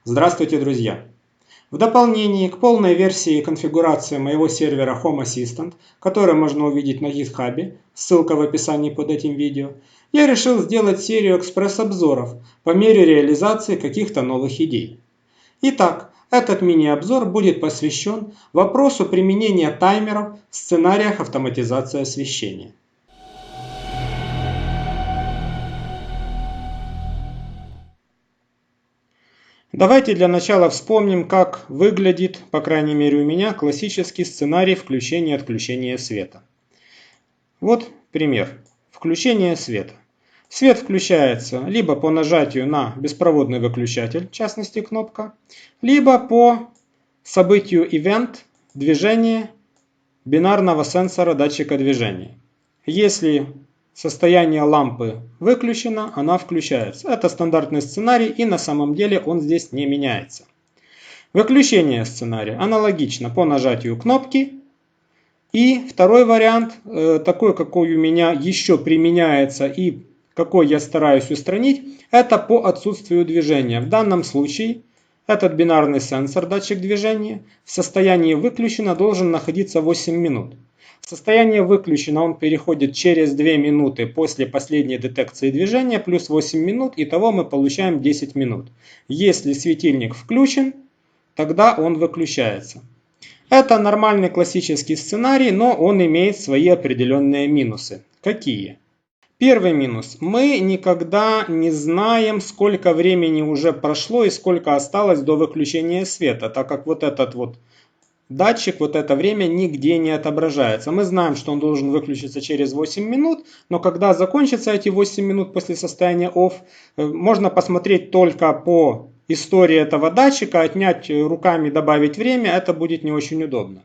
Здравствуйте, друзья! В дополнение к полной версии конфигурации моего сервера Home Assistant, который можно увидеть на GitHub, ссылка в описании под этим видео, я решил сделать серию экспресс-обзоров по мере реализации каких-то новых идей. Итак, этот мини-обзор будет посвящен вопросу применения таймеров в сценариях автоматизации освещения. Давайте для начала вспомним, как выглядит, по крайней мере у меня, классический сценарий включения и отключения света. Вот пример. Включение света. Свет включается либо по нажатию на беспроводный выключатель, в частности кнопка, либо по событию event движения бинарного сенсора датчика движения. Если состояние лампы выключено, она включается. Это стандартный сценарий, и на самом деле он здесь не меняется. Выключение сценария аналогично по нажатию кнопки. И второй вариант, такой, какой у меня еще применяется и какой я стараюсь устранить, это по отсутствию движения. В данном случае этот бинарный сенсор, датчик движения, в состоянии выключено должен находиться 8 минут. В состоянии выключено он переходит через 2 минуты после последней детекции движения, плюс 8 минут, итого мы получаем 10 минут. Если светильник включен, тогда он выключается. Это нормальный классический сценарий, но он имеет свои определенные минусы. Какие? Первый минус. Мы никогда не знаем, сколько времени уже прошло и сколько осталось до выключения света, так как вот этот вот датчик, вот это время нигде не отображается. Мы знаем, что он должен выключиться через 8 минут, но когда закончатся эти 8 минут после состояния OFF, можно посмотреть только по истории этого датчика, отнять руками, добавить время, это будет не очень удобно.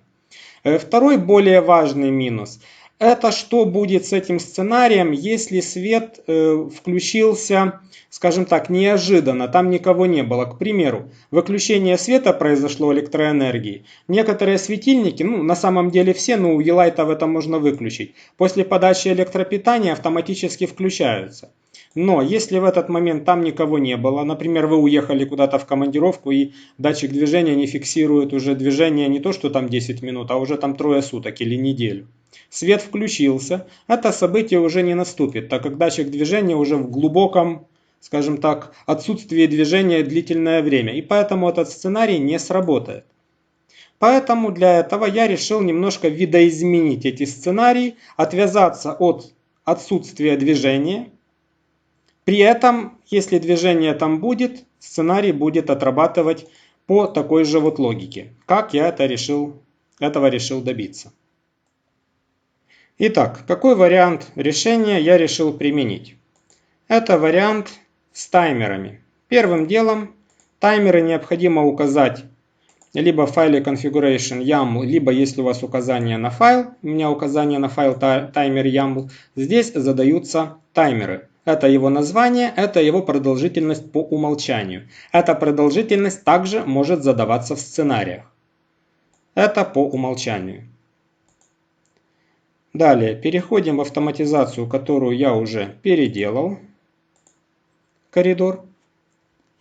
Второй более важный минус. Это что будет с этим сценарием, если свет включился, скажем так, неожиданно, там никого не было. К примеру, выключение света произошло электроэнергии. Некоторые светильники, на самом деле все, но у Елайтов это можно выключить, после подачи электропитания автоматически включаются. Но если в этот момент там никого не было, например, вы уехали куда-то в командировку и датчик движения не фиксирует уже движение не то, что там 10 минут, а уже там 3 суток или неделю. Свет включился, это событие уже не наступит, так как датчик движения уже в глубоком, скажем так, отсутствии движения длительное время, и поэтому этот сценарий не сработает. Поэтому для этого я решил немножко видоизменить эти сценарии, отвязаться от отсутствия движения. При этом, если движение там будет, сценарий будет отрабатывать по такой же вот логике, как я этого решил добиться. Итак, какой вариант решения я решил применить? Это вариант с таймерами. Первым делом таймеры необходимо указать либо в файле configuration YAML, либо если у вас указание на файл, у меня указание на файл timer YAML, здесь задаются таймеры. Это его название, это его продолжительность по умолчанию. Эта продолжительность также может задаваться в сценариях. Это по умолчанию. Далее переходим в автоматизацию, которую я уже переделал. Коридор.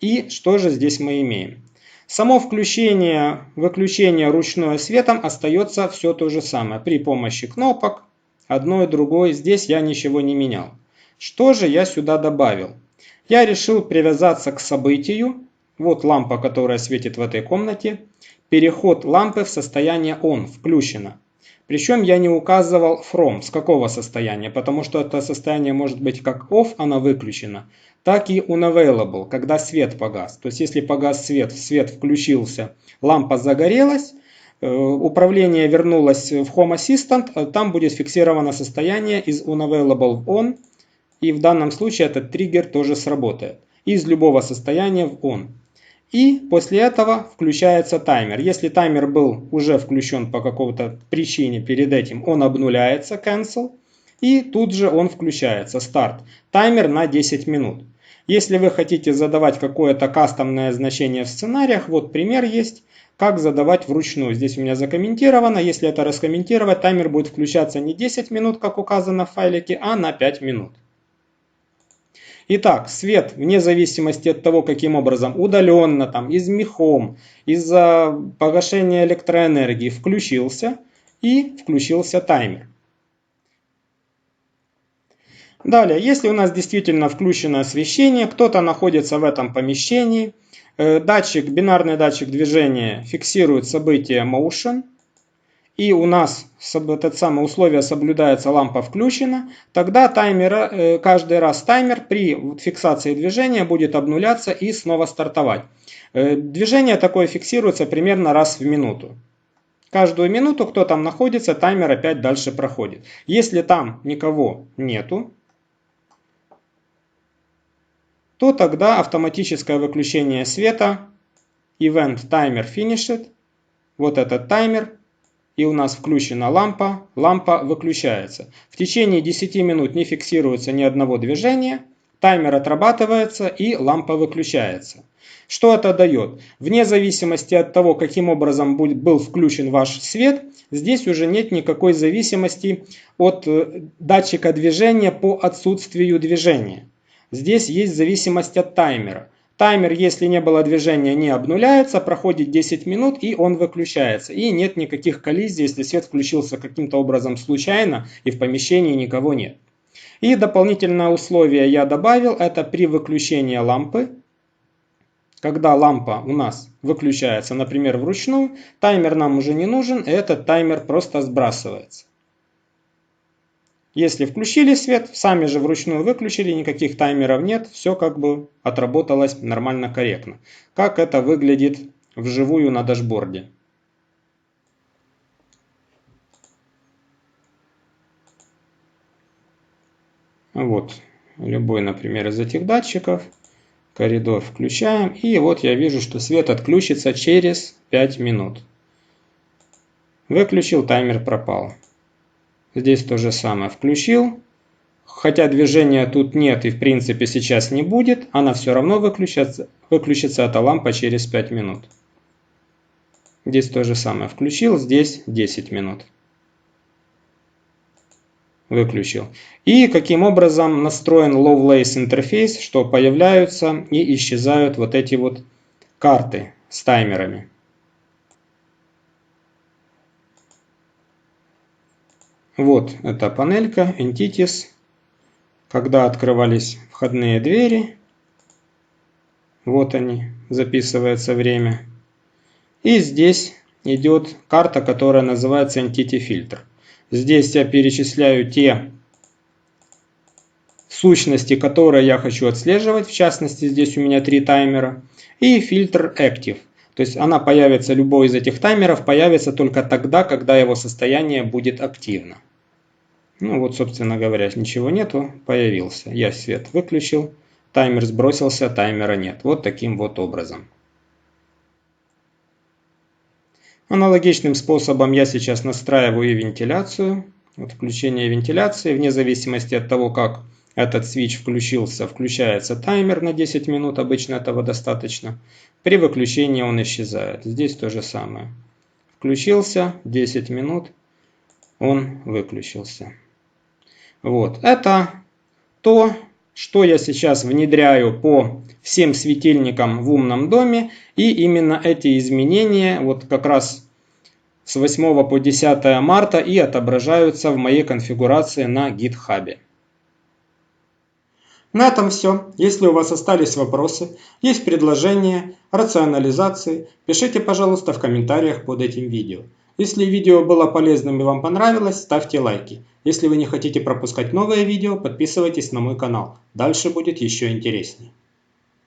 И что же здесь мы имеем? Само включение, выключение ручное светом остается все то же самое. При помощи кнопок, одной, другой, здесь я ничего не менял. Что же я сюда добавил? Я решил привязаться к событию. Вот лампа, которая светит в этой комнате. Переход лампы в состояние on, включено. Причем я не указывал from, с какого состояния, потому что это состояние может быть как off, она выключена, так и unavailable, когда свет погас. То есть если погас свет, свет включился, лампа загорелась, управление вернулось в Home Assistant, там будет фиксировано состояние из unavailable в on, и в данном случае этот триггер тоже сработает. Из любого состояния в on. И после этого включается таймер. Если таймер был уже включен по какой-то причине перед этим, он обнуляется, cancel, и тут же он включается, старт. Таймер на 10 минут. Если вы хотите задавать какое-то кастомное значение в сценариях, вот пример есть, как задавать вручную. Здесь у меня закомментировано. Если это раскомментировать, таймер будет включаться не 10 минут, как указано в файлике, а на 5 минут. Итак, свет, вне зависимости от того, каким образом, удаленно, там, из мехом, из-за погашения электроэнергии, включился и включился таймер. Далее, если у нас действительно включено освещение, кто-то находится в этом помещении, бинарный датчик движения фиксирует событие motion, и у нас это самое условие соблюдается, лампа включена, тогда каждый раз таймер при фиксации движения будет обнуляться и снова стартовать. Движение такое фиксируется примерно раз в минуту. Каждую минуту, кто там находится, таймер опять дальше проходит. Если там никого нету, то тогда автоматическое выключение света, Event Timer Finished, вот этот таймер, и у нас включена лампа, лампа выключается. В течение 10 минут не фиксируется ни одного движения, таймер отрабатывается и лампа выключается. Что это дает? Вне зависимости от того, каким образом был включен ваш свет, здесь уже нет никакой зависимости от датчика движения по отсутствию движения. Здесь есть зависимость от таймера. Таймер, если не было движения, не обнуляется, проходит 10 минут и он выключается. И нет никаких коллизий, если свет включился каким-то образом случайно и в помещении никого нет. И дополнительное условие я добавил, это при выключении лампы. Когда лампа у нас выключается, например, вручную, таймер нам уже не нужен, и этот таймер просто сбрасывается. Если включили свет, сами же вручную выключили, никаких таймеров нет, все как бы отработалось нормально, корректно. Как это выглядит вживую на дашборде. Вот любой, например, из этих датчиков. Коридор включаем, и вот я вижу, что свет отключится через 5 минут. Выключил, таймер пропал. Здесь то же самое. Включил, хотя движения тут нет и в принципе сейчас не будет, она все равно выключится эта лампа через 5 минут. Здесь то же самое. Включил, здесь 10 минут. Выключил. И каким образом настроен Lovelace интерфейс, что появляются и исчезают вот эти вот карты с таймерами. Вот эта панелька Entities, когда открывались входные двери. Вот они, записывается время. И здесь идет карта, которая называется Entity Filter. Здесь я перечисляю те сущности, которые я хочу отслеживать. В частности, здесь у меня 3 таймера. И фильтр Active. То есть она появится, любой из этих таймеров появится только тогда, когда его состояние будет активно. Ну вот, собственно говоря, ничего нету, появился. Я свет выключил, таймер сбросился, таймера нет. Вот таким вот образом. Аналогичным способом я сейчас настраиваю и вентиляцию. Вот включение вентиляции, вне зависимости от того, как этот свич включился, включается таймер на 10 минут, обычно этого достаточно. При выключении он исчезает. Здесь то же самое. Включился, 10 минут, он выключился. Вот, это то, что я сейчас внедряю по всем светильникам в умном доме. И именно эти изменения вот как раз с 8 по 10 марта и отображаются в моей конфигурации на GitHub. На этом все. Если у вас остались вопросы, есть предложения, рационализации, пишите, пожалуйста, в комментариях под этим видео. Если видео было полезным и вам понравилось, ставьте лайки. Если вы не хотите пропускать новые видео, подписывайтесь на мой канал. Дальше будет еще интереснее.